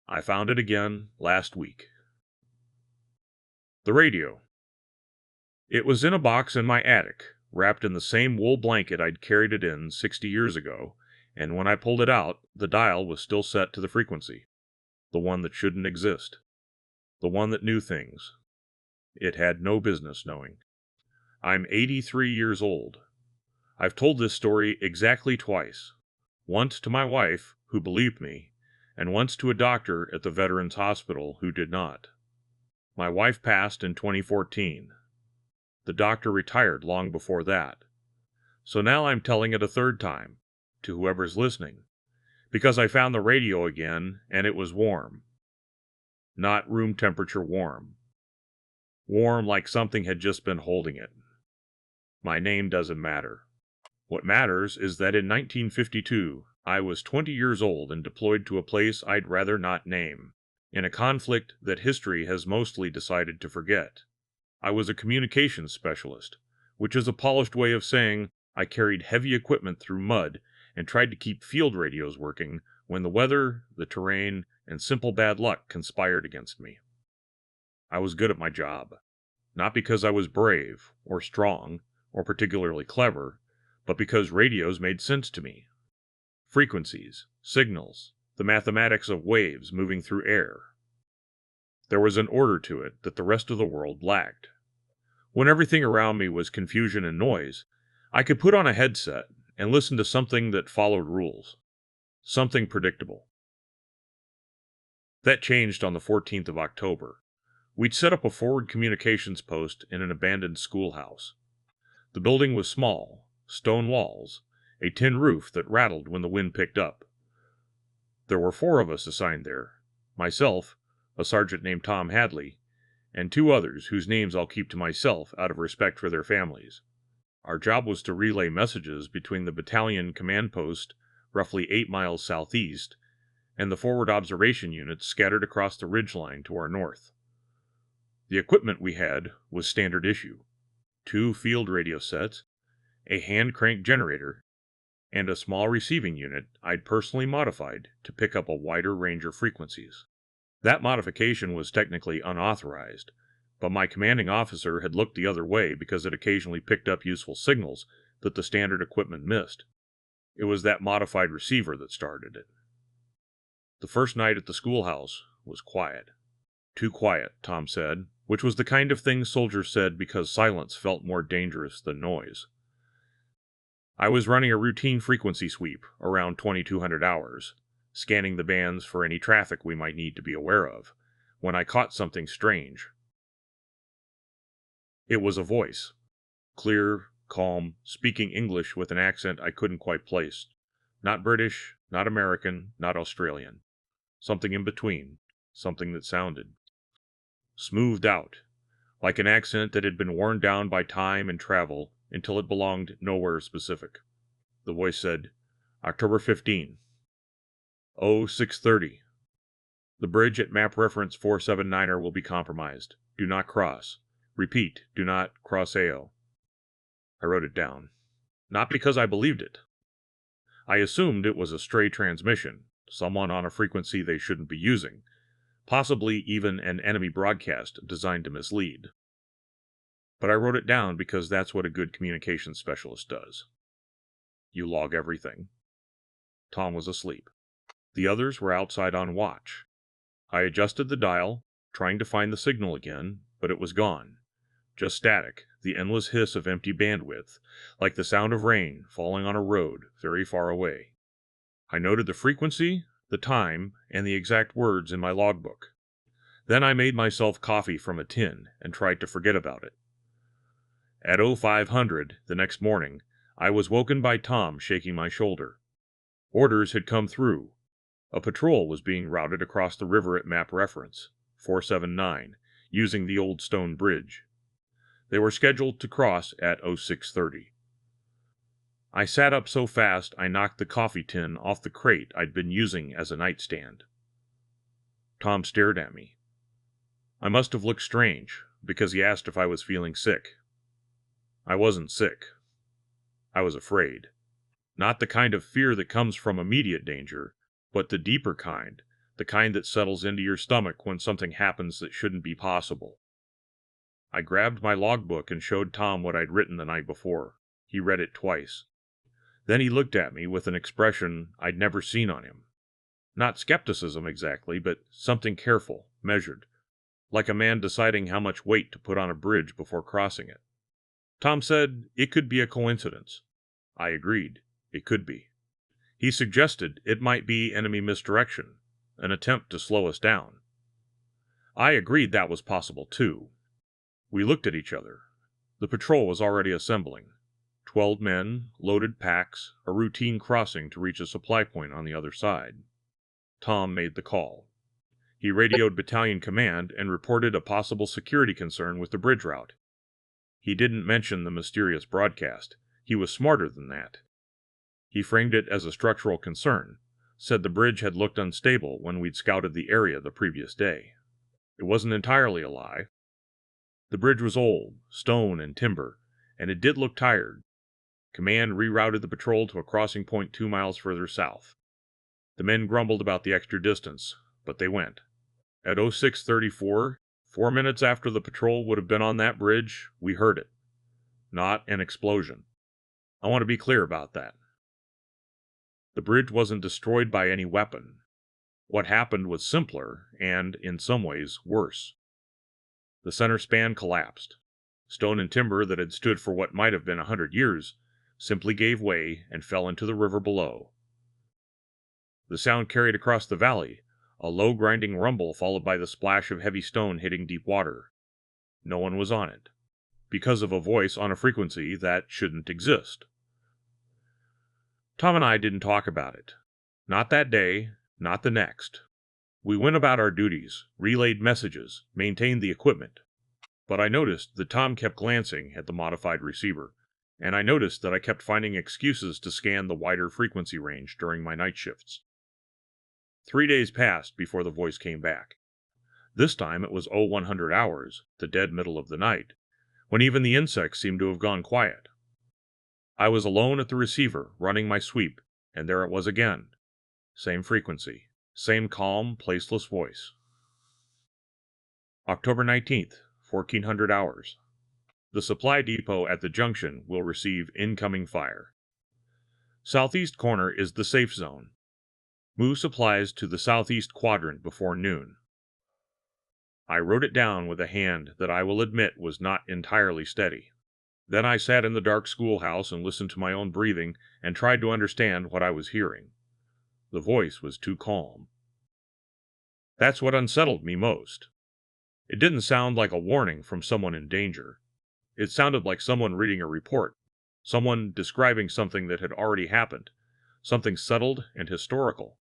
I found it again last week. The radio. It was in a box in my attic, wrapped in the same wool blanket I'd carried it in 60 years ago, and when I pulled it out, the dial was still set to the frequency. The one that shouldn't exist. The one that knew things it had no business knowing. I'm 83 years old. I've told this story exactly twice. Once to my wife, who believed me, and once to a doctor at the Veterans Hospital who did not. My wife passed in 2014. The doctor retired long before that. So now I'm telling it a third time, to whoever's listening, because I found the radio again and it was warm. Not room temperature warm. Warm like something had just been holding it. My name doesn't matter. What matters is that in 1952, I was 20 years old and deployed to a place I'd rather not name, in a conflict that history has mostly decided to forget. I was a communications specialist, which is a polished way of saying I carried heavy equipment through mud and tried to keep field radios working when the weather, the terrain, and simple bad luck conspired against me. I was good at my job, not because I was brave, or strong, or particularly clever, but because radios made sense to me. Frequencies, signals, the mathematics of waves moving through air. There was an order to it that the rest of the world lacked. When everything around me was confusion and noise, I could put on a headset and listen to something that followed rules. Something predictable. That changed on the 14th of October. We'd set up a forward communications post in an abandoned schoolhouse. The building was small, stone walls, a tin roof that rattled when the wind picked up. There were 4 of us assigned there, myself, a sergeant named Tom Hadley, and 2 others whose names I'll keep to myself out of respect for their families. Our job was to relay messages between the battalion command post, roughly 8 miles southeast, and the forward observation units scattered across the ridgeline to our north. The equipment we had was standard issue: 2 field radio sets, a hand-cranked generator, and a small receiving unit I'd personally modified to pick up a wider range of frequencies. That modification was technically unauthorized, but my commanding officer had looked the other way because it occasionally picked up useful signals that the standard equipment missed. It was that modified receiver that started it. The first night at the schoolhouse was quiet. Too quiet, Tom said, which was the kind of thing soldiers said because silence felt more dangerous than noise. I was running a routine frequency sweep around 2200 hours, scanning the bands for any traffic we might need to be aware of, when I caught something strange. It was a voice. Clear, calm, speaking English with an accent I couldn't quite place. Not British, not American, not Australian. Something in between. Something that sounded smoothed out, like an accent that had been worn down by time and travel until it belonged nowhere specific. The voice said, October 15. 0630. The bridge at map reference 479er will be compromised. Do not cross. Repeat, do not cross AO. I wrote it down. Not because I believed it. I assumed it was a stray transmission, someone on a frequency they shouldn't be using, possibly even an enemy broadcast designed to mislead. But I wrote it down because that's what a good communications specialist does. You log everything. Tom was asleep. The others were outside on watch. I adjusted the dial, trying to find the signal again, but it was gone. Just static, the endless hiss of empty bandwidth, like the sound of rain falling on a road very far away. I noted the frequency, the time, and the exact words in my logbook. Then I made myself coffee from a tin and tried to forget about it. At 0500 the next morning, I was woken by Tom shaking my shoulder. Orders had come through. A patrol was being routed across the river at map reference 479, using the old stone bridge. They were scheduled to cross at 0630. I sat up so fast I knocked the coffee tin off the crate I'd been using as a nightstand. Tom stared at me. I must have looked strange, because he asked if I was feeling sick. I wasn't sick. I was afraid. Not the kind of fear that comes from immediate danger, but the deeper kind, the kind that settles into your stomach when something happens that shouldn't be possible. I grabbed my logbook and showed Tom what I'd written the night before. He read it twice. Then he looked at me with an expression I'd never seen on him. Not skepticism exactly, but something careful, measured, like a man deciding how much weight to put on a bridge before crossing it. Tom said it could be a coincidence. I agreed. It could be. He suggested it might be enemy misdirection, an attempt to slow us down. I agreed that was possible too. We looked at each other. The patrol was already assembling. 12 men, loaded packs, a routine crossing to reach a supply point on the other side. Tom made the call. He radioed battalion command and reported a possible security concern with the bridge route. He didn't mention the mysterious broadcast. He was smarter than that. He framed it as a structural concern, said the bridge had looked unstable when we'd scouted the area the previous day. It wasn't entirely a lie. The bridge was old, stone and timber, and it did look tired. Command rerouted the patrol to a crossing point 2 miles further south. The men grumbled about the extra distance, but they went. At 06:34, 4 minutes after the patrol would have been on that bridge, we heard it. Not an explosion. I want to be clear about that. The bridge wasn't destroyed by any weapon. What happened was simpler and, in some ways, worse. The center span collapsed. Stone and timber that had stood for what might have been 100 years simply gave way and fell into the river below. The sound carried across the valley, a low grinding rumble followed by the splash of heavy stone hitting deep water. No one was on it, because of a voice on a frequency that shouldn't exist. Tom and I didn't talk about it. Not that day, not the next. We went about our duties, relayed messages, maintained the equipment. But I noticed that Tom kept glancing at the modified receiver, and I noticed that I kept finding excuses to scan the wider frequency range during my night shifts. 3 days passed before the voice came back. This time it was 0100 hours, the dead middle of the night, when even the insects seemed to have gone quiet. I was alone at the receiver, running my sweep, and there it was again. Same frequency, same calm, placeless voice. October 19th, 1400 hours. The supply depot at the junction will receive incoming fire. Southeast corner is the safe zone. Move supplies to the southeast quadrant before noon. I wrote it down with a hand that I will admit was not entirely steady. Then I sat in the dark schoolhouse and listened to my own breathing and tried to understand what I was hearing. The voice was too calm. That's what unsettled me most. It didn't sound like a warning from someone in danger. It sounded like someone reading a report, someone describing something that had already happened, something settled and historical.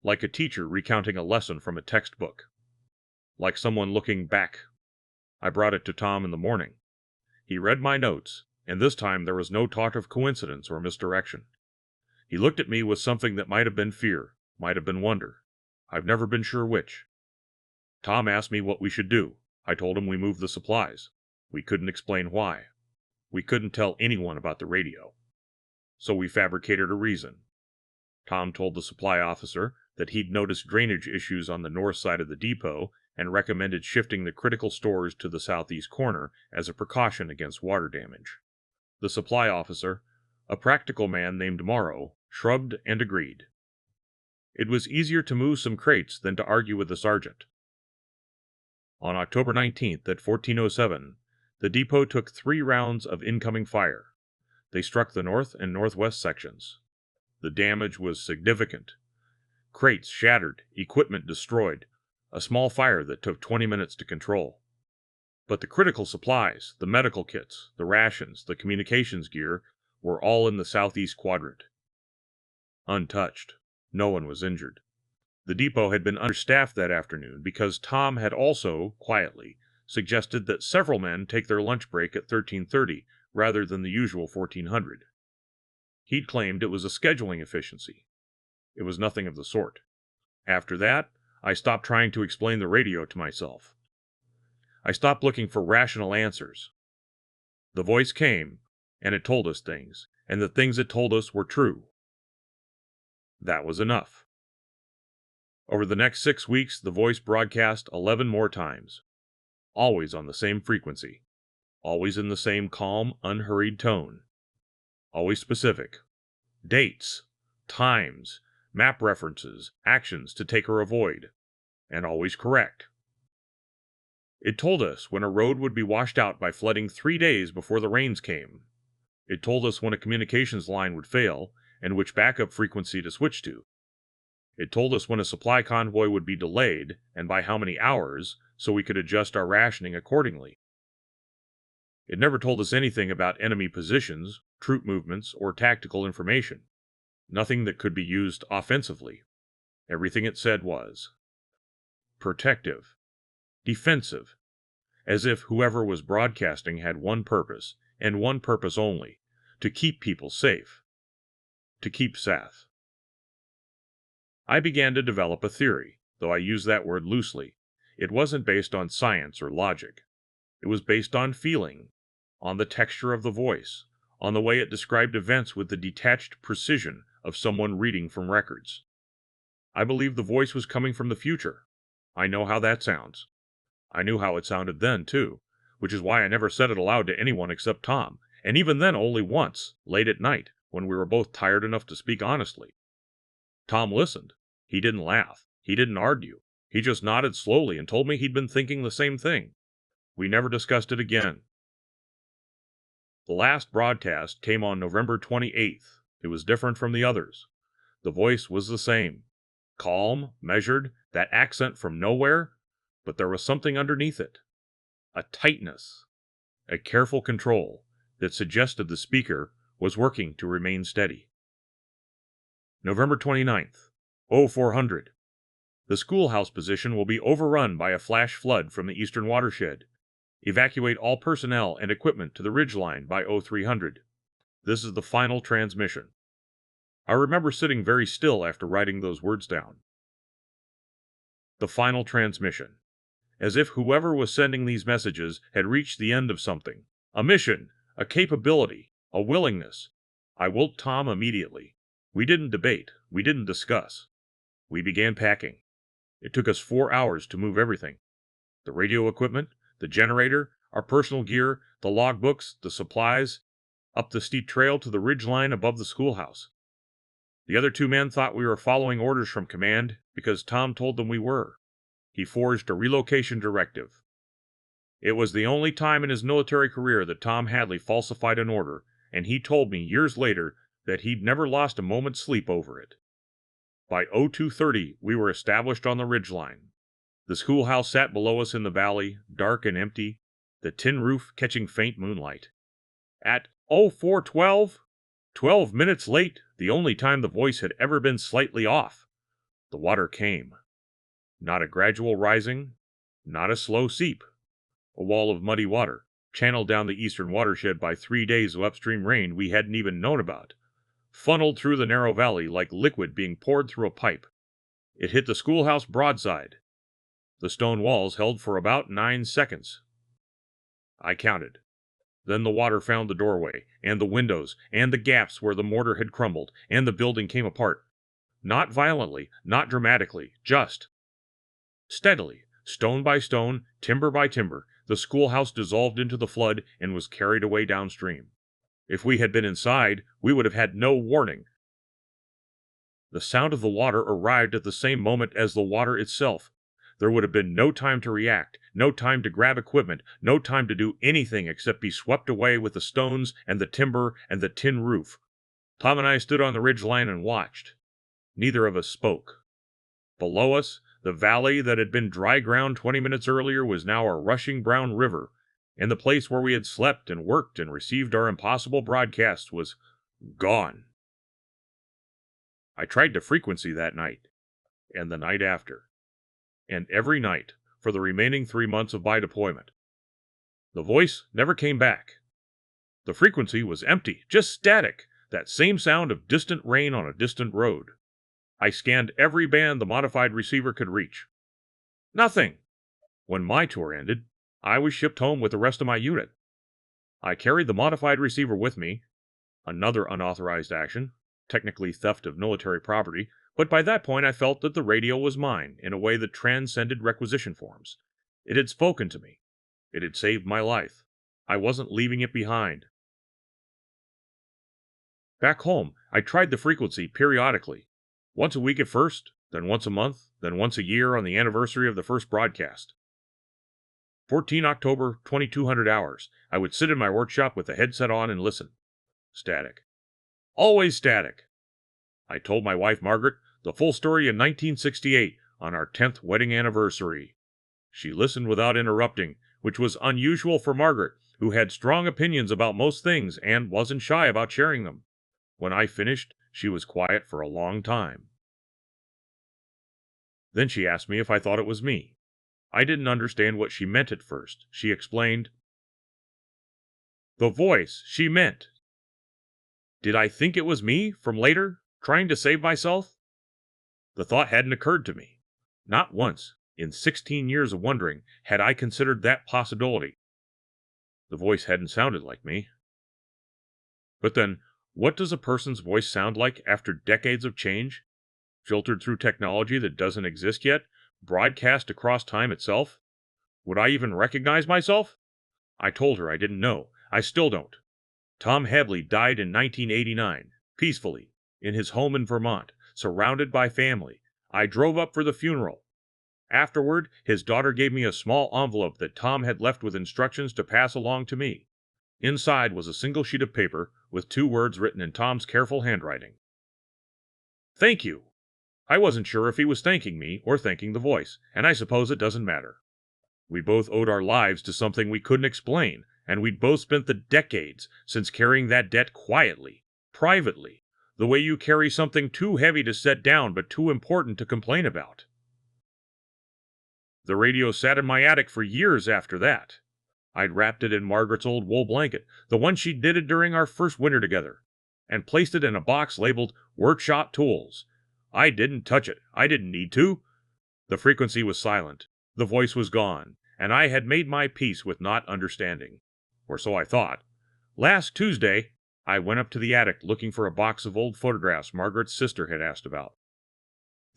Like a teacher recounting a lesson from a textbook. Like someone looking back. I brought it to Tom in the morning. He read my notes, and this time there was no talk of coincidence or misdirection. He looked at me with something that might have been fear, might have been wonder. I've never been sure which. Tom asked me what we should do. I told him we moved the supplies. We couldn't explain why. We couldn't tell anyone about the radio. So we fabricated a reason. Tom told the supply officer that he'd noticed drainage issues on the north side of the depot and recommended shifting the critical stores to the southeast corner as a precaution against water damage. The supply officer, a practical man named Morrow, shrugged and agreed. It was easier to move some crates than to argue with the sergeant. On October 19th at 1407, the depot took 3 rounds of incoming fire. They struck the north and northwest sections. The damage was significant. Crates shattered, equipment destroyed, a small fire that took 20 minutes to control. But the critical supplies, the medical kits, the rations, the communications gear, were all in the southeast quadrant. Untouched. No one was injured. The depot had been understaffed that afternoon because Tom had also, quietly, suggested that several men take their lunch break at 13:30 rather than the usual 1400. He'd claimed it was a scheduling efficiency. It was nothing of the sort. After that, I stopped trying to explain the radio to myself. I stopped looking for rational answers. The voice came, and it told us things, and the things it told us were true. That was enough. Over the next 6 weeks, the voice broadcast 11 more times, always on the same frequency, always in the same calm, unhurried tone, always specific. Dates, times, map references, actions to take or avoid, and always correct. It told us when a road would be washed out by flooding 3 days before the rains came. It told us when a communications line would fail and which backup frequency to switch to. It told us when a supply convoy would be delayed and by how many hours, so we could adjust our rationing accordingly. It never told us anything about enemy positions, troop movements, or tactical information. Nothing that could be used offensively. Everything it said was protective, defensive, as if whoever was broadcasting had one purpose, and one purpose only: to keep people safe. To keep Seth. I began to develop a theory, though I use that word loosely. It wasn't based on science or logic. It was based on feeling, on the texture of the voice, on the way it described events with the detached precision of someone reading from records. I believed the voice was coming from the future. I know how that sounds. I knew how it sounded then, too, which is why I never said it aloud to anyone except Tom, and even then only once, late at night, when we were both tired enough to speak honestly. Tom listened. He didn't laugh. He didn't argue. He just nodded slowly and told me he'd been thinking the same thing. We never discussed it again. The last broadcast came on November 28th. It was different from the others. The voice was the same. Calm, measured, that accent from nowhere, but there was something underneath it. A tightness, a careful control that suggested the speaker was working to remain steady. November 29th, 0400. The schoolhouse position will be overrun by a flash flood from the eastern watershed. Evacuate all personnel and equipment to the ridgeline by 0300. This is the final transmission. I remember sitting very still after writing those words down. The final transmission. As if whoever was sending these messages had reached the end of something. A mission, a capability, a willingness. I woke Tom immediately. We didn't debate. We didn't discuss. We began packing. It took us 4 hours to move everything. The radio equipment, the generator, our personal gear, the logbooks, the supplies, up the steep trail to the ridge line above the schoolhouse. The other 2 men thought we were following orders from command because Tom told them we were. He forged a relocation directive. It was the only time in his military career that Tom Hadley falsified an order, and he told me years later that he'd never lost a moment's sleep over it. By 0230, we were established on the ridgeline. The schoolhouse sat below us in the valley, dark and empty, the tin roof catching faint moonlight. At 0412, 12 minutes late, the only time the voice had ever been slightly off, the water came. Not a gradual rising, not a slow seep. A wall of muddy water, channeled down the eastern watershed by 3 days of upstream rain we hadn't even known about, funneled through the narrow valley like liquid being poured through a pipe. It hit the schoolhouse broadside. The stone walls held for about 9 seconds. I counted. Then the water found the doorway, and the windows, and the gaps where the mortar had crumbled, and the building came apart. Not violently, not dramatically, just steadily, stone by stone, timber by timber, the schoolhouse dissolved into the flood and was carried away downstream. If we had been inside, we would have had no warning. The sound of the water arrived at the same moment as the water itself. There would have been no time to react, no time to grab equipment, no time to do anything except be swept away with the stones and the timber and the tin roof. Tom and I stood on the ridge line and watched. Neither of us spoke. Below us, the valley that had been dry ground 20 minutes earlier was now a rushing brown river, and the place where we had slept and worked and received our impossible broadcasts was gone. I tried to frequency that night, and the night after, and every night for the remaining 3 months of my deployment. The voice never came back. The frequency was empty, just static, that same sound of distant rain on a distant road. I scanned every band the modified receiver could reach. Nothing! When my tour ended, I was shipped home with the rest of my unit. I carried the modified receiver with me, another unauthorized action, technically theft of military property, But by that point, I felt that the radio was mine in a way that transcended requisition forms. It had spoken to me. It had saved my life. I wasn't leaving it behind. Back home, I tried the frequency periodically. Once a week at first, then once a month, then once a year on the anniversary of the first broadcast. 14 October, 2200 hours. I would sit in my workshop with the headset on and listen. Static. Always static. I told my wife, Margaret, the full story in 1968 on our 10th wedding anniversary. She listened without interrupting, which was unusual for Margaret, who had strong opinions about most things and wasn't shy about sharing them. When I finished, she was quiet for a long time. Then she asked me if I thought it was me. I didn't understand what she meant at first. She explained. The voice, she meant. Did I think it was me from later, trying to save myself? The thought hadn't occurred to me. Not once, in 16 years of wondering, had I considered that possibility. The voice hadn't sounded like me. But then, what does a person's voice sound like after decades of change? Filtered through technology that doesn't exist yet? Broadcast across time itself? Would I even recognize myself? I told her I didn't know. I still don't. Tom Hadley died in 1989, peacefully, in his home in Vermont, surrounded by family. I drove up for the funeral. Afterward, his daughter gave me a small envelope that Tom had left with instructions to pass along to me. Inside was a single sheet of paper with 2 words written in Tom's careful handwriting. Thank you. I wasn't sure if he was thanking me or thanking the voice, and I suppose it doesn't matter. We both owed our lives to something we couldn't explain, and we'd both spent the decades since carrying that debt quietly, privately, the way you carry something too heavy to set down but too important to complain about. The radio sat in my attic for years after that. I'd wrapped it in Margaret's old wool blanket, the one she knitted during our first winter together, and placed it in a box labeled Workshop Tools. I didn't touch it. I didn't need to. The frequency was silent. The voice was gone, and I had made my peace with not understanding. Or so I thought. Last Tuesday, I went up to the attic looking for a box of old photographs Margaret's sister had asked about.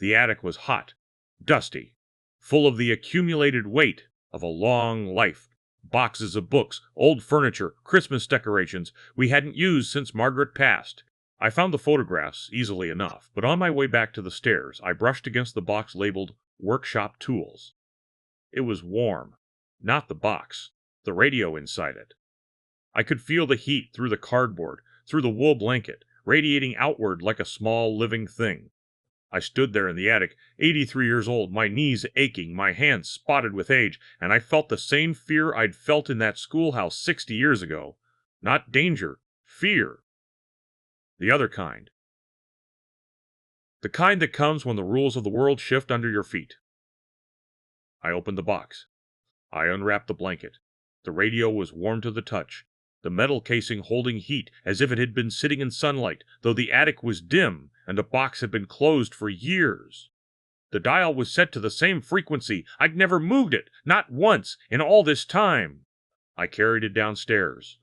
The attic was hot, dusty, full of the accumulated weight of a long life. Boxes of books, old furniture, Christmas decorations we hadn't used since Margaret passed. I found the photographs easily enough, but on my way back to the stairs, I brushed against the box labeled Workshop Tools. It was warm. Not the box, the radio inside it. I could feel the heat through the cardboard, through the wool blanket, radiating outward like a small living thing. I stood there in the attic, 83 years old, my knees aching, my hands spotted with age, and I felt the same fear I'd felt in that schoolhouse 60 years ago. Not danger, fear. The other kind. The kind that comes when the rules of the world shift under your feet. I opened the box. I unwrapped the blanket. The radio was warm to the touch, the metal casing holding heat as if it had been sitting in sunlight, though the attic was dim and the box had been closed for years. The dial was set to the same frequency. I'd never moved it, not once, in all this time. I carried it downstairs.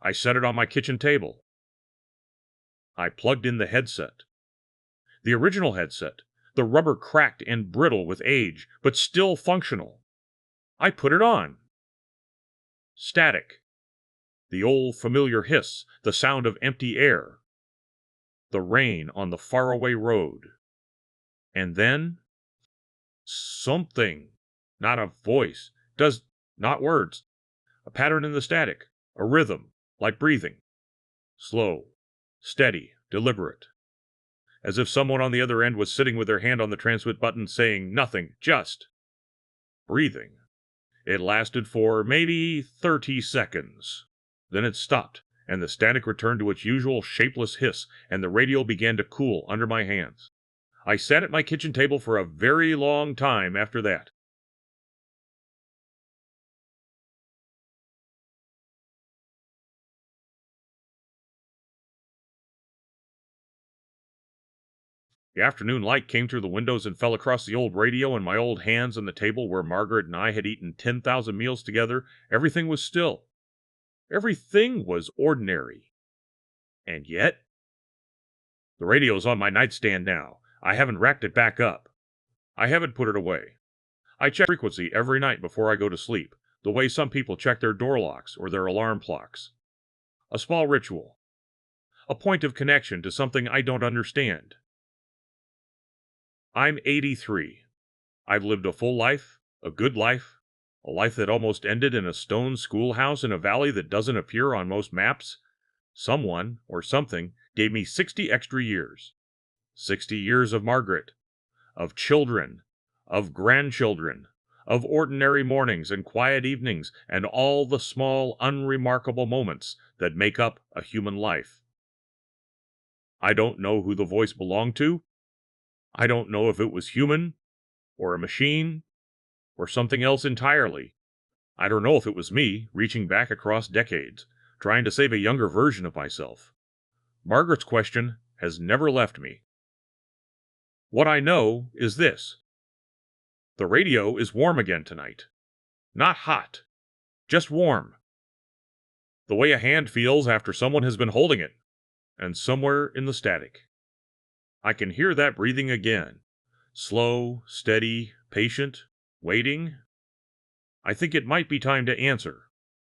I set it on my kitchen table. I plugged in the headset. The original headset, the rubber cracked and brittle with age, but still functional. I put it on. Static. The old familiar hiss, the sound of empty air. The rain on the faraway road. And then something, not a voice, not words, a pattern in the static, a rhythm, like breathing. Slow, steady, deliberate. As if someone on the other end was sitting with their hand on the transmit button saying nothing, just breathing. It lasted for maybe 30 seconds. Then it stopped, and the static returned to its usual shapeless hiss, and the radio began to cool under my hands. I sat at my kitchen table for a very long time after that. The afternoon light came through the windows and fell across the old radio and my old hands on the table where Margaret and I had eaten 10,000 meals together. Everything was still. Everything was ordinary. And yet, the radio's on my nightstand now. I haven't racked it back up. I haven't put it away. I check frequency every night before I go to sleep, the way some people check their door locks or their alarm clocks. A small ritual. A point of connection to something I don't understand. I'm 83. I've lived a full life, a good life, a life that almost ended in a stone schoolhouse in a valley that doesn't appear on most maps. Someone, or something, gave me 60 extra years. 60 years of Margaret, of children, of grandchildren, of ordinary mornings and quiet evenings, and all the small, unremarkable moments that make up a human life. I don't know who the voice belonged to. I don't know if it was human, or a machine, or something else entirely. I don't know if it was me, reaching back across decades, trying to save a younger version of myself. Margaret's question has never left me. What I know is this. The radio is warm again tonight. Not hot, just warm. The way a hand feels after someone has been holding it, and somewhere in the static. I can hear that breathing again. Slow, steady, patient, waiting. I think it might be time to answer.